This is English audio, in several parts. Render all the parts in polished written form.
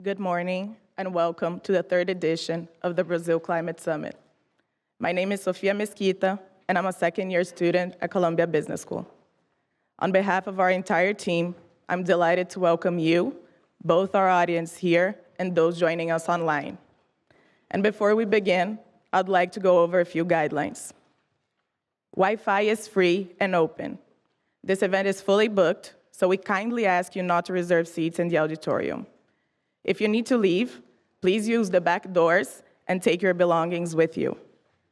Good morning, and welcome to the third edition of the Brazil Climate Summit. My name is Sofia Mesquita, and I'm a second-year student at Columbia Business School. On behalf of our entire team, I'm delighted to welcome you, both our audience here and those joining us online. And before we begin, I'd like to go over a few guidelines. Wi-Fi is free and open. This event is fully booked, so we kindly ask you not to reserve seats in the auditorium. If you need to leave, please use the back doors and take your belongings with you.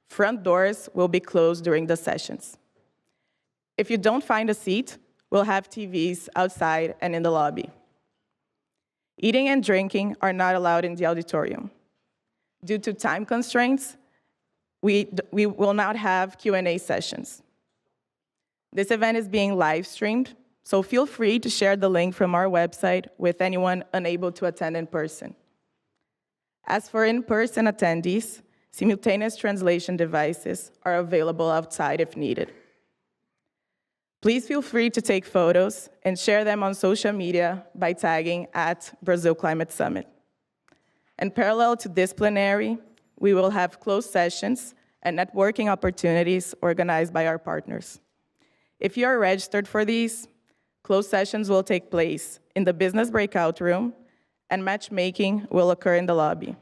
Front doors will be closed during the sessions. If you don't find a seat, we'll have TVs outside and in the lobby. Eating and drinking are not allowed in the auditorium. Due to time constraints, we will not have Q&A sessions. This event is being live streamed, so feel free to share the link from our website with anyone unable to attend in person. As for in-person attendees, simultaneous translation devices are available outside if needed. Please feel free to take photos and share them on social media by tagging @Brazil Climate Summit. And parallel to this plenary, we will have closed sessions and networking opportunities organized by our partners. If you are registered for these, closed sessions will take place in the business breakout room, and matchmaking will occur in the lobby.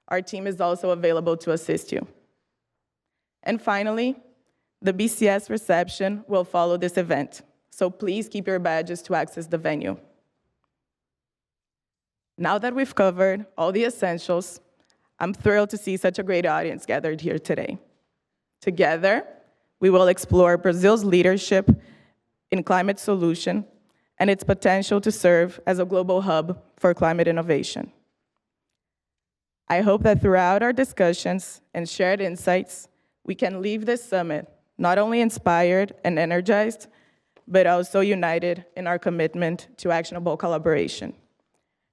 Our team is also available to assist you. And finally, the BCS reception will follow this event, so please keep your badges to access the venue. Now that we've covered all the essentials, I'm thrilled to see such a great audience gathered here today. Together, we will explore Brazil's leadership in climate solution and its potential to serve as a global hub for climate innovation. I hope that throughout our discussions and shared insights, we can leave this summit not only inspired and energized, but also united in our commitment to actionable collaboration,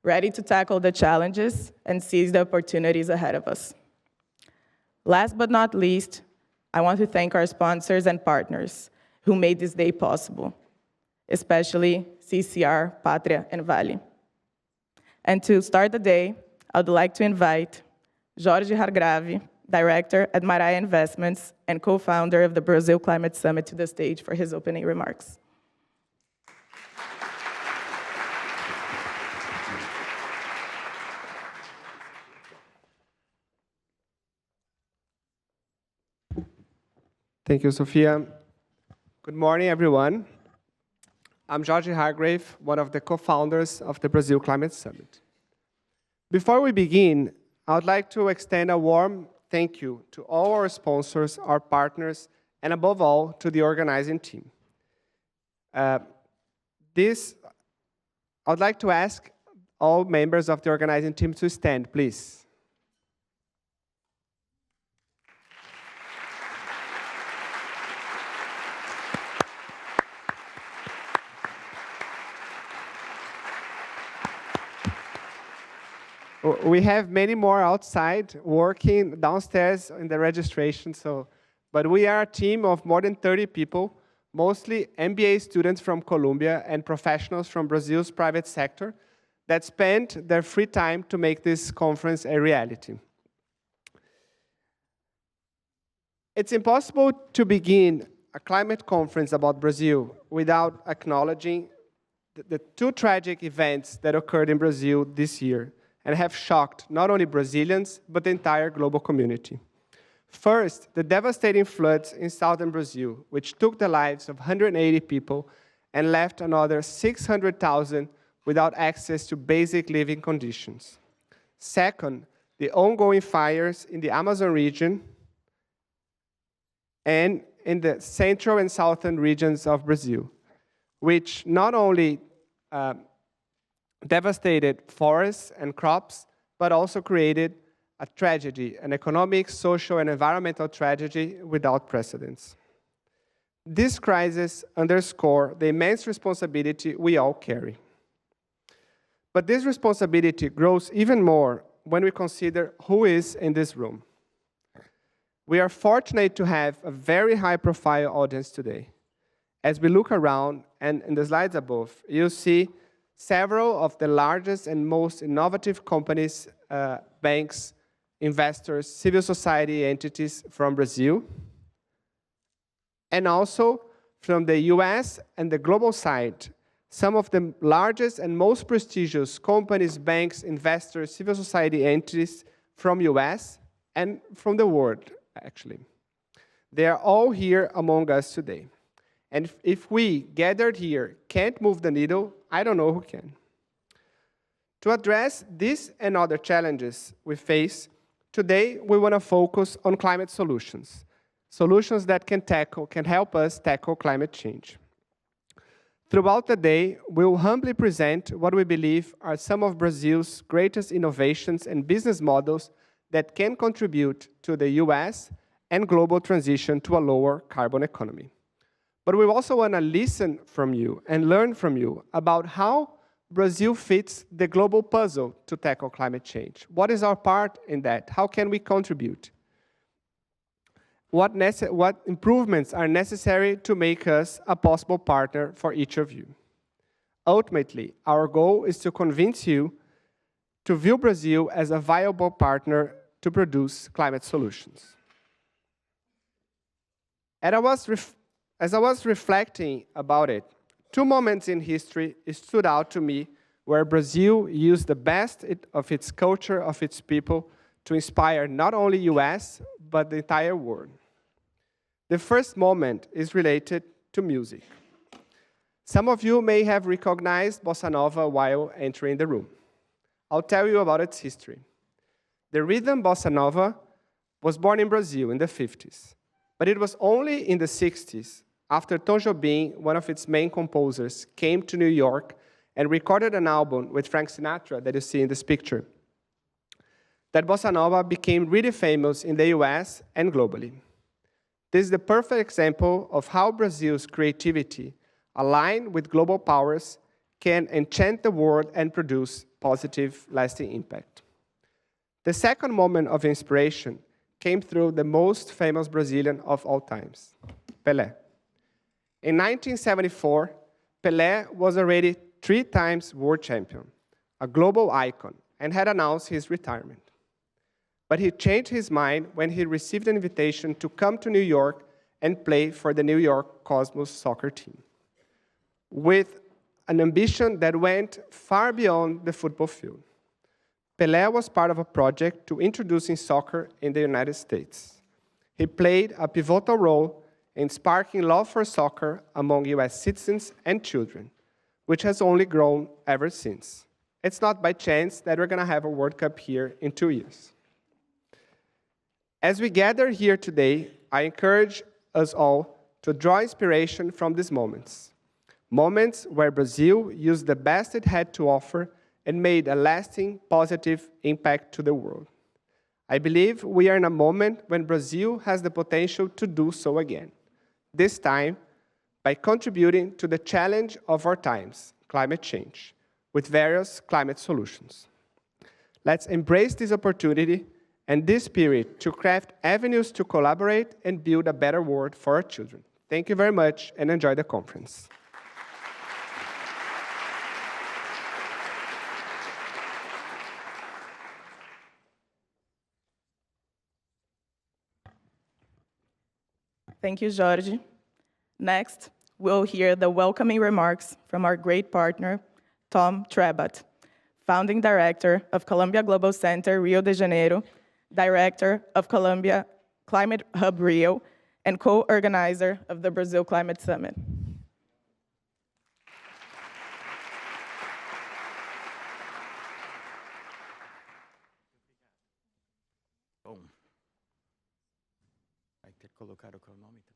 ready to tackle the challenges and seize the opportunities ahead of us. Last but not least, I want to thank our sponsors and partners who made this day possible, especially CCR, Patria, and Vale. And to start the day, I'd like to invite Jorge Hargrave, Director at Maraya Investments and co-founder of the Brazil Climate Summit, to the stage for his opening remarks. Thank you, Sophia. Good morning, everyone. I'm Jorge Hargrave, one of the co-founders of the Brazil Climate Summit. Before we begin, I would like to extend a warm thank you to all our sponsors, our partners, and above all, to the organizing team. I would like to ask all members of the organizing team to stand, please. We have many more outside working downstairs in the registration, but we are a team of more than 30 people, mostly MBA students from Columbia and professionals from Brazil's private sector that spent their free time to make this conference a reality. It's impossible to begin a climate conference about Brazil without acknowledging the two tragic events that occurred in Brazil this year and have shocked not only Brazilians, but the entire global community. First, the devastating floods in southern Brazil, which took the lives of 180 people and left another 600,000 without access to basic living conditions. Second, the ongoing fires in the Amazon region and in the central and southern regions of Brazil, which not only devastated forests and crops, but also created a tragedy, an economic, social, and environmental tragedy without precedents. This crisis underscores the immense responsibility we all carry. But this responsibility grows even more when we consider who is in this room. We are fortunate to have a very high-profile audience today. As we look around, and in the slides above, you'll see several of the largest and most innovative companies, banks, investors, civil society entities from Brazil, and also from the US and the global side, some of the largest and most prestigious companies, banks, investors, civil society entities from US and from the world, actually. They are all here among us today. And if we, gathered here, can't move the needle, I don't know who can. To address these and other challenges we face, today we want to focus on climate solutions. Solutions that can help us tackle climate change. Throughout the day, we will humbly present what we believe are some of Brazil's greatest innovations and business models that can contribute to the US and global transition to a lower carbon economy. But we also want to listen from you and learn from you about how Brazil fits the global puzzle to tackle climate change. What is our part in that? How can we contribute? What improvements are necessary to make us a possible partner for each of you? Ultimately, our goal is to convince you to view Brazil as a viable partner to produce climate solutions. As I was reflecting about it, two moments in history stood out to me where Brazil used the best of its culture, of its people, to inspire not only US, but the entire world. The first moment is related to music. Some of you may have recognized Bossa Nova while entering the room. I'll tell you about its history. The rhythm Bossa Nova was born in Brazil in the 50s, but it was only in the 60s, after Tom Jobim, one of its main composers, came to New York and recorded an album with Frank Sinatra that you see in this picture, that Bossa Nova became really famous in the US and globally. This is the perfect example of how Brazil's creativity, aligned with global powers, can enchant the world and produce positive, lasting impact. The second moment of inspiration came through the most famous Brazilian of all times, Pelé. In 1974, Pelé was already 3 times world champion, a global icon, and had announced his retirement. But he changed his mind when he received an invitation to come to New York and play for the New York Cosmos soccer team, with an ambition that went far beyond the football field. Pelé was part of a project to introducing soccer in the United States. He played a pivotal role in sparking love for soccer among US citizens and children, which has only grown ever since. It's not by chance that we're going to have a World Cup here in 2 years. As we gather here today, I encourage us all to draw inspiration from these moments. Moments where Brazil used the best it had to offer and made a lasting, positive impact to the world. I believe we are in a moment when Brazil has the potential to do so again, this time by contributing to the challenge of our times, climate change, with various climate solutions. Let's embrace this opportunity and this spirit to craft avenues to collaborate and build a better world for our children. Thank you very much and enjoy the conference. Thank you, Jorge. Next, we'll hear the welcoming remarks from our great partner, Tom Trebat, Founding Director of Columbia Global Center, Rio de Janeiro, Director of Columbia Climate Hub Rio, and co-organizer of the Brazil Climate Summit. Bom, vai ter que colocar o cronômetro.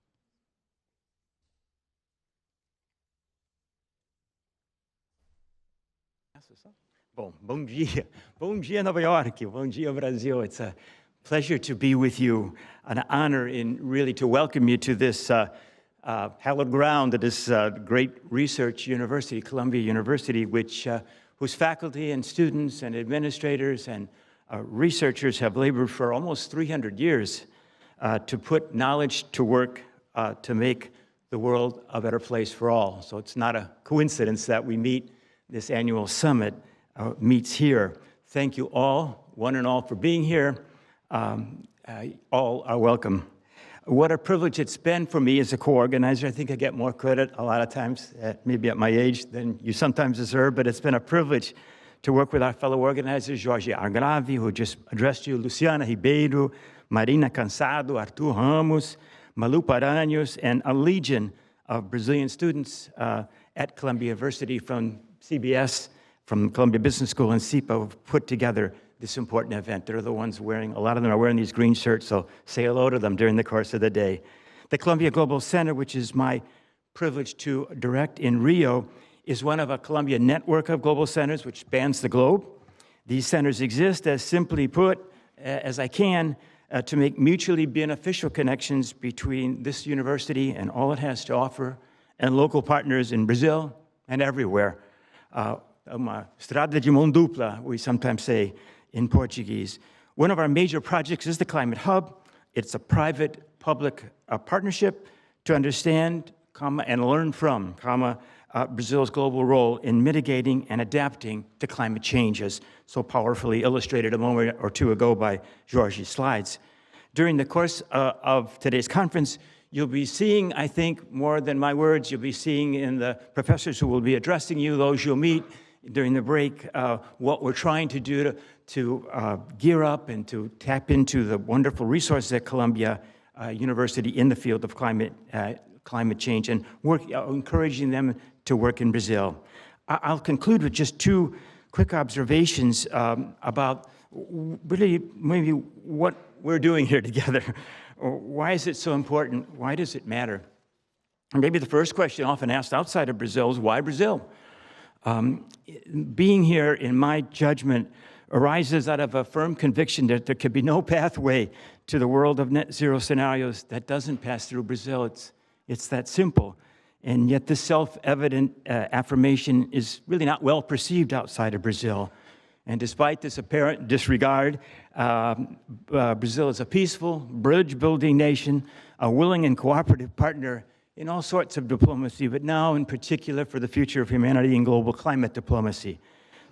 Bom dia. Bom dia, Nova York. Bom dia, Brazil. It's a pleasure to be with you, an honor really to welcome you to this hallowed ground at this great research university, Columbia University, whose faculty and students and administrators and researchers have labored for almost 300 years to put knowledge to work to make the world a better place for all. So it's not a coincidence that we meet this annual summit meets here. Thank you all, one and all, for being here. All are welcome. What a privilege it's been for me as a co-organizer. I think I get more credit a lot of times, maybe at my age, than you sometimes deserve, but it's been a privilege to work with our fellow organizers, Jorge Argravi, who just addressed you, Luciana Ribeiro, Marina Cansado, Artur Ramos, Malu Paranhos, and a legion of Brazilian students at Columbia University from CBS, from Columbia Business School, and CIPA have put together this important event. They're the ones wearing, a lot of them are wearing these green shirts, so say hello to them during the course of the day. The Columbia Global Center, which is my privilege to direct in Rio, is one of a Columbia network of global centers which spans the globe. These centers exist, as simply put, as I can, to make mutually beneficial connections between this university and all it has to offer and local partners in Brazil and everywhere. Uma estrada de mão dupla, we sometimes say in Portuguese. One of our major projects is the Climate Hub. It's a private-public partnership to understand, and learn from, Brazil's global role in mitigating and adapting to climate change, as so powerfully illustrated a moment or two ago by Jorge's slides. During the course of today's conference, you'll be seeing, I think, more than my words, you'll be seeing in the professors who will be addressing you, those you'll meet during the break, what we're trying to do to gear up and to tap into the wonderful resources at Columbia University in the field of climate change, and encouraging them to work in Brazil. I'll conclude with just two quick observations about really maybe what we're doing here together. Why is it so important? Why does it matter? And maybe the first question often asked outside of Brazil is, why Brazil? Being here, in my judgment, arises out of a firm conviction that there could be no pathway to the world of net zero scenarios that doesn't pass through Brazil. It's that simple. And yet this self-evident affirmation is really not well perceived outside of Brazil. And despite this apparent disregard, Brazil is a peaceful, bridge-building nation, a willing and cooperative partner in all sorts of diplomacy, but now in particular for the future of humanity and global climate diplomacy.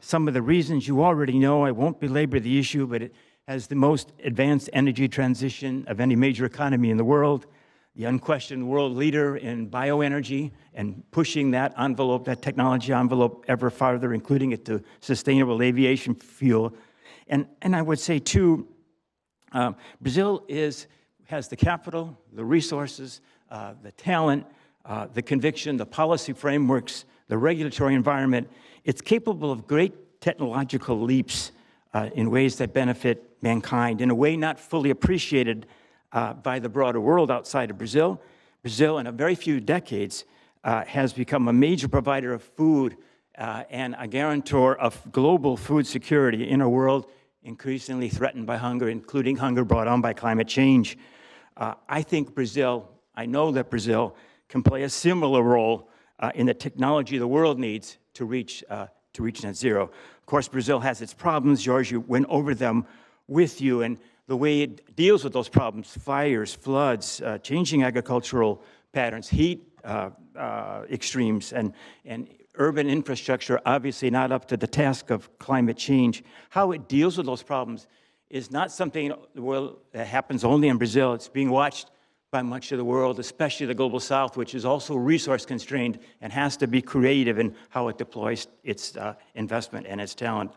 Some of the reasons you already know, I won't belabor the issue, but it has the most advanced energy transition of any major economy in the world, the unquestioned world leader in bioenergy and pushing that envelope, that technology envelope ever farther, including it to sustainable aviation fuel. And I would say, too, Brazil has the capital, the resources, the talent, the conviction, the policy frameworks, the regulatory environment. It's capable of great technological leaps in ways that benefit mankind in a way not fully appreciated by the broader world outside of Brazil. Brazil, in a very few decades, has become a major provider of food and a guarantor of global food security in a world increasingly threatened by hunger, including hunger brought on by climate change. I know that Brazil can play a similar role in the technology the world needs to reach net zero. Of course, Brazil has its problems. Jorge went over them with you, and the way it deals with those problems, fires, floods, changing agricultural patterns, heat extremes, and urban infrastructure obviously not up to the task of climate change. How it deals with those problems is not something that happens only in Brazil. It's being watched by much of the world, especially the Global South, which is also resource-constrained and has to be creative in how it deploys its investment and its talent.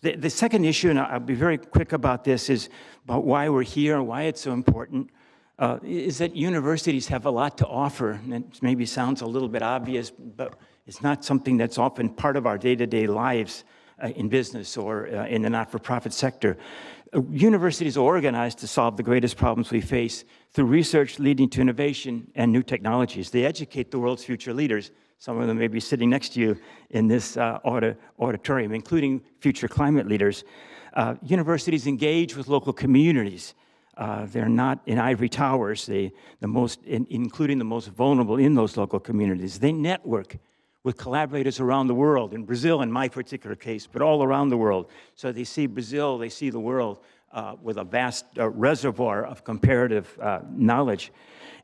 The second issue, and I'll be very quick about this, is about why we're here and why it's so important, is that universities have a lot to offer. And it maybe sounds a little bit obvious, but it's not something that's often part of our day-to-day lives in business or in the not-for-profit sector. Universities are organized to solve the greatest problems we face through research leading to innovation and new technologies. They educate the world's future leaders. Some of them may be sitting next to you in this auditorium, including future climate leaders. Universities engage with local communities. They're not in ivory towers, including the most vulnerable in those local communities. They network with collaborators around the world, in Brazil in my particular case, but all around the world. So they see Brazil, they see the world with a vast reservoir of comparative knowledge.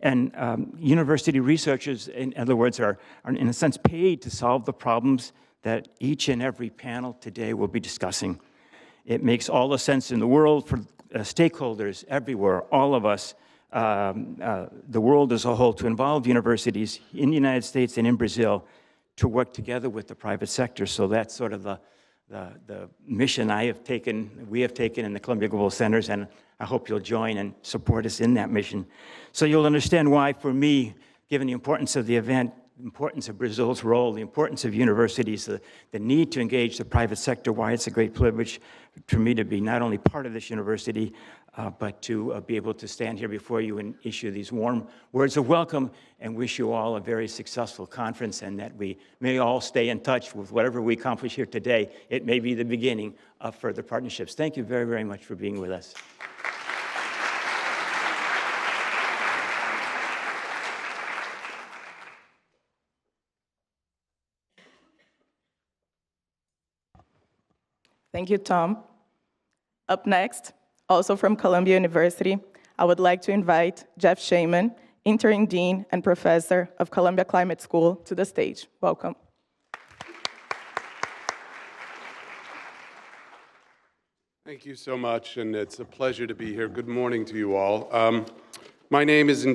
And university researchers, in other words, are in a sense paid to solve the problems that each and every panel today will be discussing. It makes all the sense in the world for stakeholders everywhere, all of us, the world as a whole, to involve universities in the United States and in Brazil to work together with the private sector. So that's sort of the mission we have taken in the Columbia Global Centers, and I hope you'll join and support us in that mission. So you'll understand why, for me, given the importance of the event, the importance of Brazil's role, the importance of universities, the need to engage the private sector, why it's a great privilege for me to be not only part of this university, but to be able to stand here before you and issue these warm words of welcome and wish you all a very successful conference, and that we may all stay in touch with whatever we accomplish here today. It may be the beginning of further partnerships. Thank you very, very much for being with us. Thank you, Tom. Up next, also from Columbia University, I would like to invite Jeff Shaman, Interim Dean and Professor of Columbia Climate School, to the stage. Welcome. Thank you so much, and it's a pleasure to be here. Good morning to you all. My name is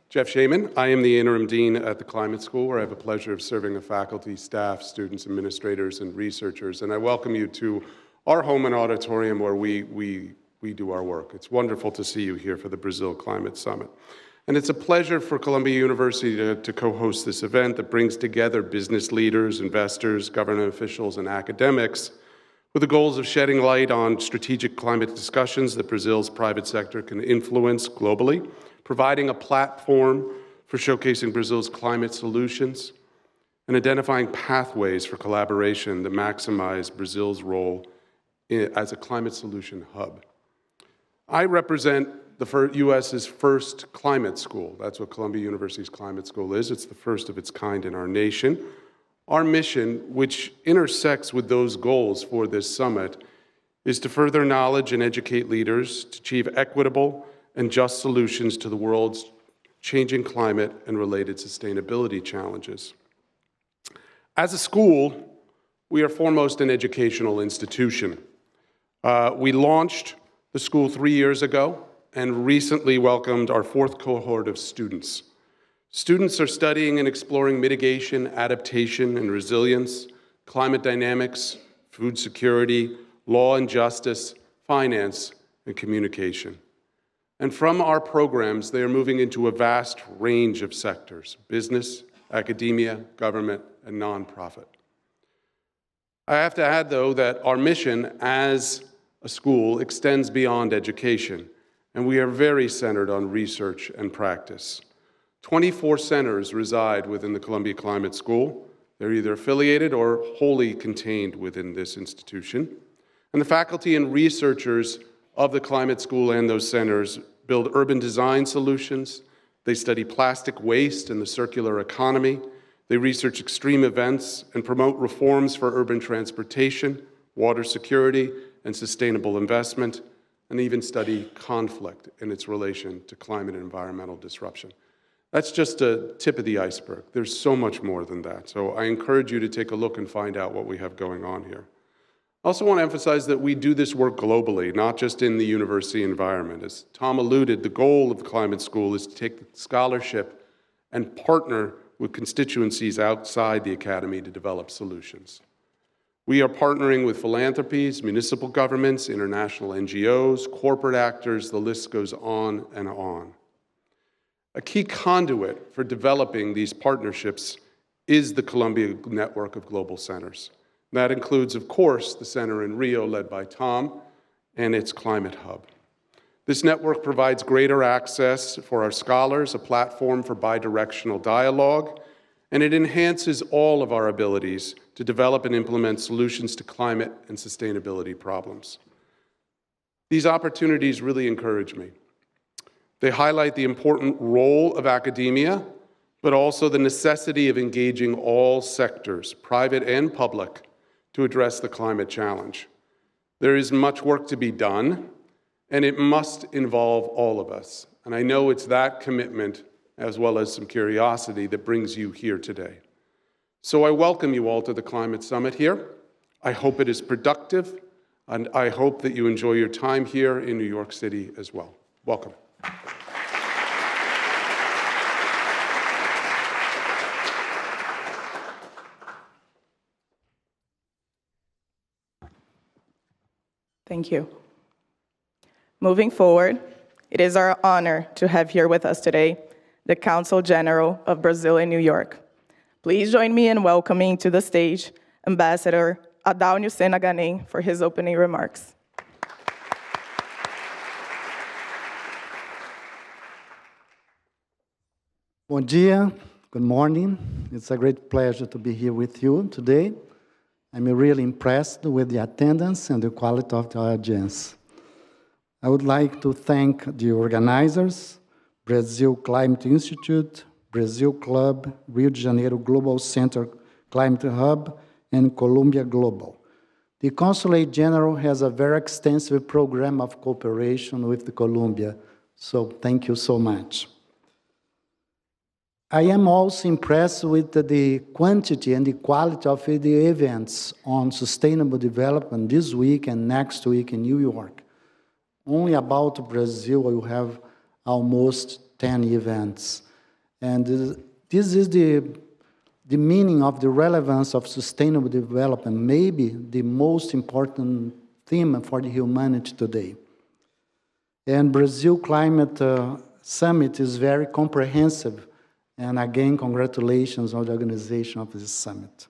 Jeff Shaman. I am the Interim Dean at the Climate School, where I have the pleasure of serving the faculty, staff, students, administrators, and researchers. And I welcome you to our home and auditorium where we do our work. It's wonderful to see you here for the Brazil Climate Summit. And it's a pleasure for Columbia University to co-host this event that brings together business leaders, investors, government officials, and academics with the goals of shedding light on strategic climate discussions that Brazil's private sector can influence globally, providing a platform for showcasing Brazil's climate solutions, and identifying pathways for collaboration that maximize Brazil's role as a climate solution hub. I represent the U.S.'s first climate school. That's what Columbia University's Climate School is. It's the first of its kind in our nation. Our mission, which intersects with those goals for this summit, is to further knowledge and educate leaders to achieve equitable and just solutions to the world's changing climate and related sustainability challenges. As a school, we are foremost an educational institution. We launched the school 3 years ago and recently welcomed our 4th cohort of students. Students are studying and exploring mitigation, adaptation, and resilience, climate dynamics, food security, law and justice, finance, and communication. And from our programs, they are moving into a vast range of sectors: business, academia, government, and nonprofit. I have to add, though, that our mission as a school extends beyond education, and we are very centered on research and practice. 24 centers reside within the Columbia Climate School. They're either affiliated or wholly contained within this institution. And the faculty and researchers of the Climate School and those centers build urban design solutions. They study plastic waste and the circular economy. They research extreme events and promote reforms for urban transportation, water security, and sustainable investment, and even study conflict in its relation to climate and environmental disruption. That's just a tip of the iceberg. There's so much more than that. So I encourage you to take a look and find out what we have going on here. I also want to emphasize that we do this work globally, not just in the university environment. As Tom alluded, the goal of the Climate School is to take the scholarship and partner with constituencies outside the academy to develop solutions. We are partnering with philanthropies, municipal governments, international NGOs, corporate actors, the list goes on and on. A key conduit for developing these partnerships is the Columbia Network of Global Centers. That includes, of course, the center in Rio led by Tom and its Climate Hub. This network provides greater access for our scholars, a platform for bidirectional dialogue, and it enhances all of our abilities to develop and implement solutions to climate and sustainability problems. These opportunities really encourage me. They highlight the important role of academia, but also the necessity of engaging all sectors, private and public, to address the climate challenge. There is much work to be done, and it must involve all of us. And I know it's that commitment, as well as some curiosity, that brings you here today. So I welcome you all to the Climate Summit here. I hope it is productive, and I hope that you enjoy your time here in New York City as well. Welcome. Thank you. Moving forward, it is our honor to have here with us today the Consul General of Brazil in New York. Please join me in welcoming to the stage Ambassador Adalnio Senaganem for his opening remarks. Bom dia, good morning. It's a great pleasure to be here with you today. I'm really impressed with the attendance and the quality of the audience. I would like to thank the organizers, Brazil Climate Institute, Brazil Club, Rio de Janeiro Global Center Climate Hub, and Columbia Global. The Consulate General has a very extensive program of cooperation with the Columbia, so thank you so much. I am also impressed with the quantity and the quality of the events on sustainable development this week and next week in New York. Only about Brazil, we have almost 10 events. And this is the meaning of the relevance of sustainable development, maybe the most important theme for the humanity today. And Brazil Climate Summit is very comprehensive. And again, congratulations on the organization of this summit.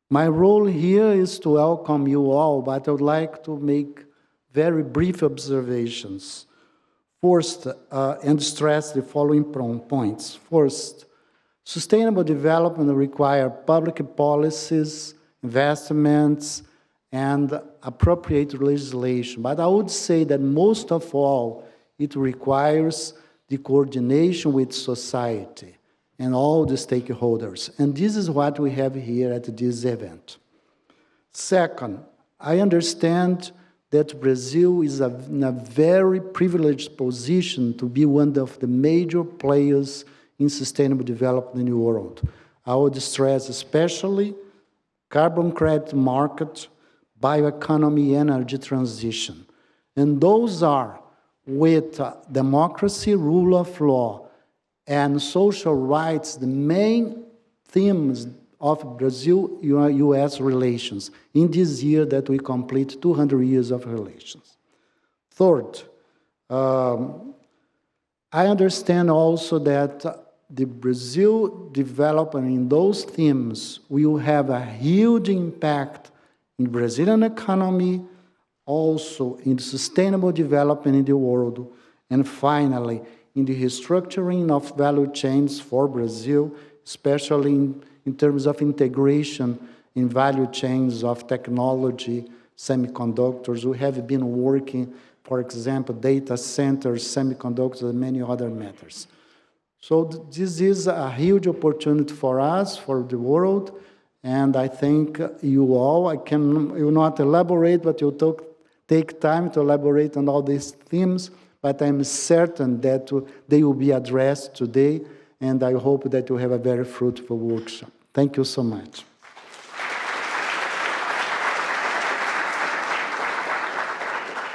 My role here is to welcome you all, but I would like to make very brief observations. First, and stress the following points. First, sustainable development requires public policies, investments, and appropriate legislation. But I would say that most of all, it requires the coordination with society and all the stakeholders. And this is what we have here at this event. Second, I understand that Brazil is in a very privileged position to be one of the major players in sustainable development in the world. I would stress especially carbon credit market, bioeconomy, energy transition. And those are with democracy, rule of law, and social rights, the main themes of Brazil-U.S. relations in this year that we complete 200 years of relations. Third, I understand also that the Brazil development in those themes will have a huge impact in the Brazilian economy, also in sustainable development in the world, and finally, in the restructuring of value chains for Brazil, especially in terms of integration in value chains of technology, semiconductors. We have been working, for example, data centers, semiconductors, and many other matters. So this is a huge opportunity for us, for the world, and I think you all, I will not elaborate, but you'll take time to elaborate on all these themes, but I'm certain that they will be addressed today, and I hope that you have a very fruitful workshop. Thank you so much.